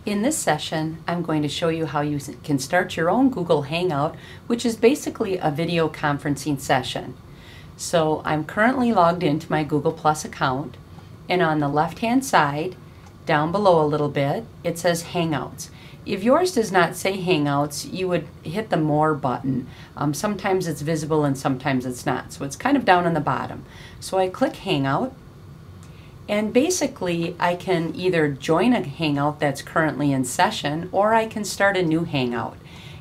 In this session, I'm going to show you how you can start your own Google Hangout, which is basically a video conferencing session. So I'm currently logged into my Google Plus account, and on the left-hand side, down below a little bit, it says Hangouts. If yours does not say Hangouts, you would hit the More button. Sometimes it's visible and sometimes it's not, so it's kind of down on the bottom. So I click Hangout. And basically, I can either join a Hangout that's currently in session, or I can start a new Hangout.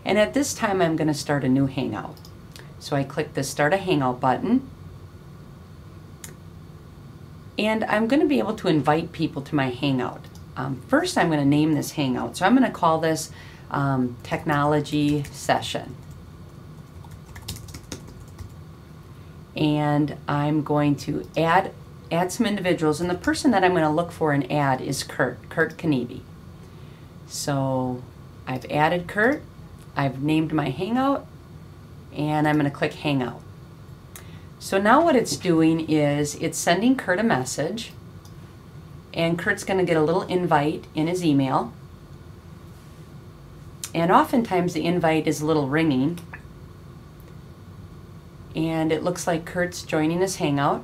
And at this time, I'm going to start a new Hangout. So I click the Start a Hangout button. And I'm going to be able to invite people to my Hangout. First, I'm going to name this Hangout. So I'm going to call this Technology Session. And I'm going to add some individuals, and the person that I'm going to look for and add is Kurt Kniebe. So I've added Kurt, I've named my Hangout, and I'm going to click Hangout. So now what it's doing is it's sending Kurt a message, and Kurt's going to get a little invite in his email, and oftentimes the invite is a little ringing, and it looks like Kurt's joining his Hangout.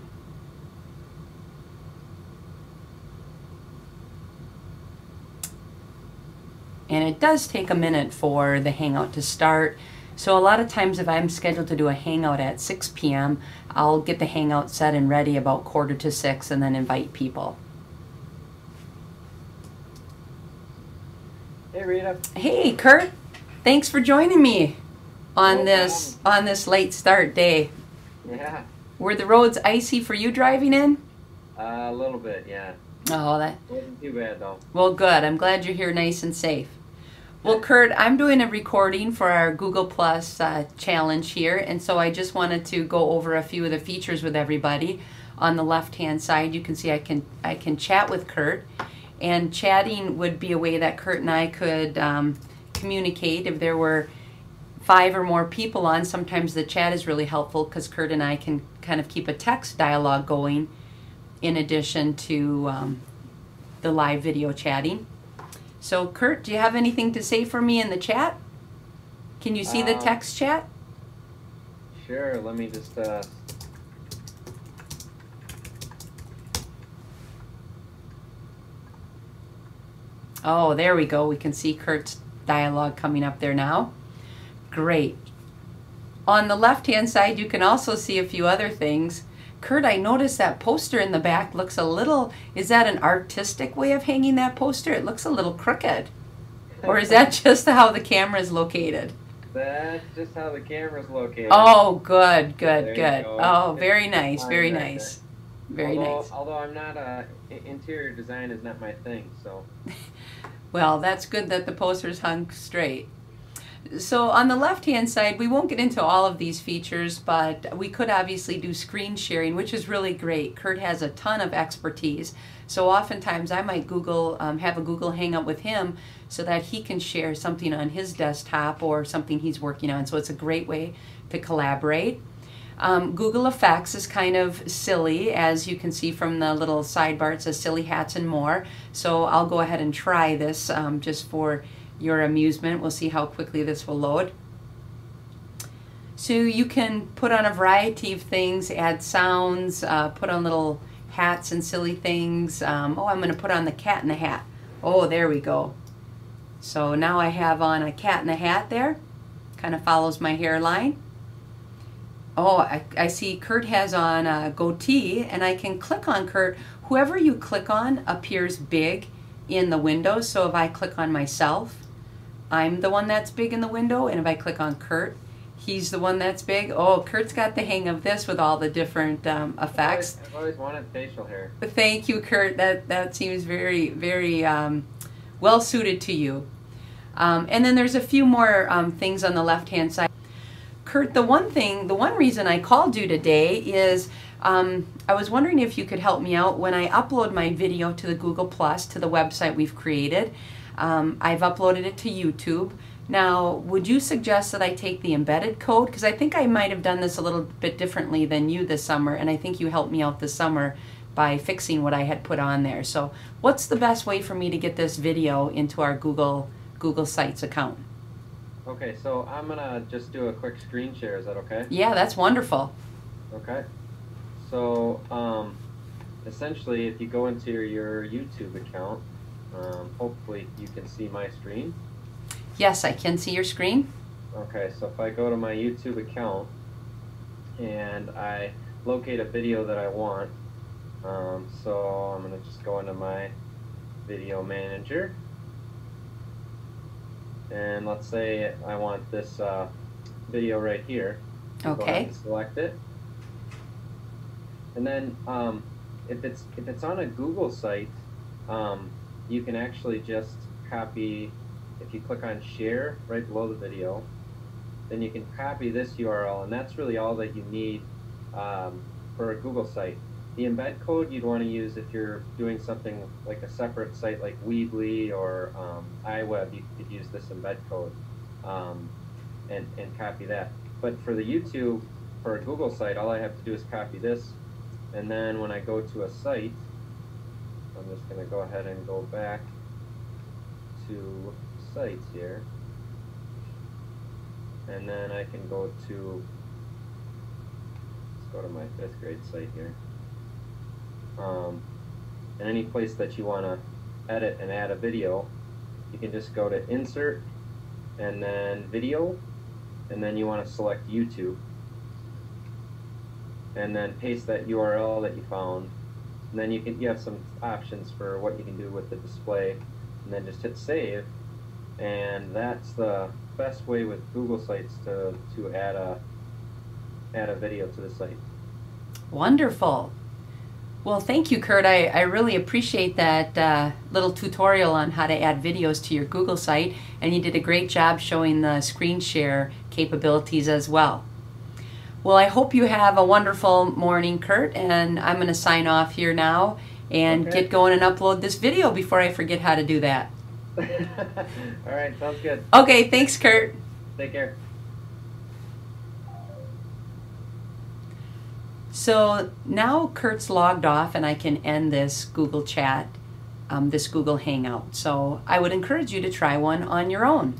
And it does take a minute for the Hangout to start. So a lot of times if I'm scheduled to do a Hangout at 6 p.m., I'll get the Hangout set and ready about 5:45 and then invite people. Hey Rita. Hey Kurt, thanks for joining me on this late start day. Yeah. Were the roads icy for you driving in? A little bit, yeah. Oh, that wasn't too bad though. Well, good. I'm glad you're here nice and safe. Well, Kurt, I'm doing a recording for our Google Plus challenge here, and so I just wanted to go over a few of the features with everybody. On the left-hand side, you can see I can chat with Kurt, and chatting would be a way that Kurt and I could communicate. If there were 5 or more people on, sometimes the chat is really helpful because Kurt and I can kind of keep a text dialogue going in addition to the live video chatting. So Kurt, do you have anything to say for me in the chat? Can you see the text chat? Sure, let me just Oh, there we go. We can see Kurt's dialogue coming up there now. Great. On the left-hand side, you can also see a few other things. Kurt, I noticed that poster in the back looks a little, is that an artistic way of hanging that poster? It looks a little crooked. Or is that just how the camera is located? That's just how the camera's located. Oh, good, good, good. Go. Oh, very nice, very nice. Very nice. Although I'm not, interior design is not my thing, so. Well, that's good that the poster's hung straight. So on the left-hand side, we won't get into all of these features, but we could obviously do screen sharing, which is really great. Kurt has a ton of expertise, so oftentimes I might have a Google Hangout with him so that he can share something on his desktop or something he's working on. So it's a great way to collaborate. Google Effects is kind of silly, as you can see from the little sidebar. It says Silly Hats and More. So I'll go ahead and try this just for your amusement. We'll see how quickly this will load. So you can put on a variety of things, add sounds, put on little hats and silly things. Oh, I'm going to put on the cat in the hat. Oh, there we go. So now I have on a cat in the hat there. Kind of follows my hairline. Oh, I see Kurt has on a goatee, and I can click on Kurt. Whoever you click on appears big in the window. So if I click on myself, I'm the one that's big in the window, and if I click on Kurt, he's the one that's big. Oh, Kurt's got the hang of this with all the different effects. I've always wanted facial hair. Thank you, Kurt. That seems very, very well suited to you. And then there's a few more things on the left-hand side. Kurt, the one reason I called you today is I was wondering if you could help me out when I upload my video to the Google Plus, to the website we've created. I've uploaded it to YouTube. Now, would you suggest that I take the embedded code? Because I think I might have done this a little bit differently than you this summer, and I think you helped me out this summer by fixing what I had put on there. So what's the best way for me to get this video into our Google Sites account? Okay, so I'm gonna just do a quick screen share. Is that okay? Yeah, that's wonderful. Okay. So essentially, if you go into your YouTube account, hopefully you can see my screen. Yes, I can see your screen. Okay, so if I go to my YouTube account and I locate a video that I want, so I'm going to just go into my video manager, and let's say I want this video right here. So Okay. go ahead and select it, and then if it's on a Google site, you can actually just copy. If you click on share right below the video, then you can copy this URL, and that's really all that you need for a Google site. The embed code you'd want to use if you're doing something like a separate site like Weebly or iWeb. You could use this embed code and copy that. But for the YouTube, for a Google site, all I have to do is copy this, and then when I go to a site, I'm just going to go ahead and go back to sites here, and then I can go to, let's go to my 5th grade site here, and any place that you want to edit and add a video, you can just go to insert and then video, and then you want to select YouTube, and then paste that URL that you found, and then you have some options for what you can do with the display, and then just hit save. And that's the best way with Google Sites to add a video to the site. Wonderful. Well, thank you, Kurt. I really appreciate that little tutorial on how to add videos to your Google site, and you did a great job showing the screen share capabilities as well. Well, I hope you have a wonderful morning, Kurt, and I'm going to sign off here now and get going and upload this video before I forget how to do that. All right, sounds good. Okay, thanks, Kurt. Take care. So now Kurt's logged off and I can end this Google chat, this Google Hangout. So I would encourage you to try one on your own.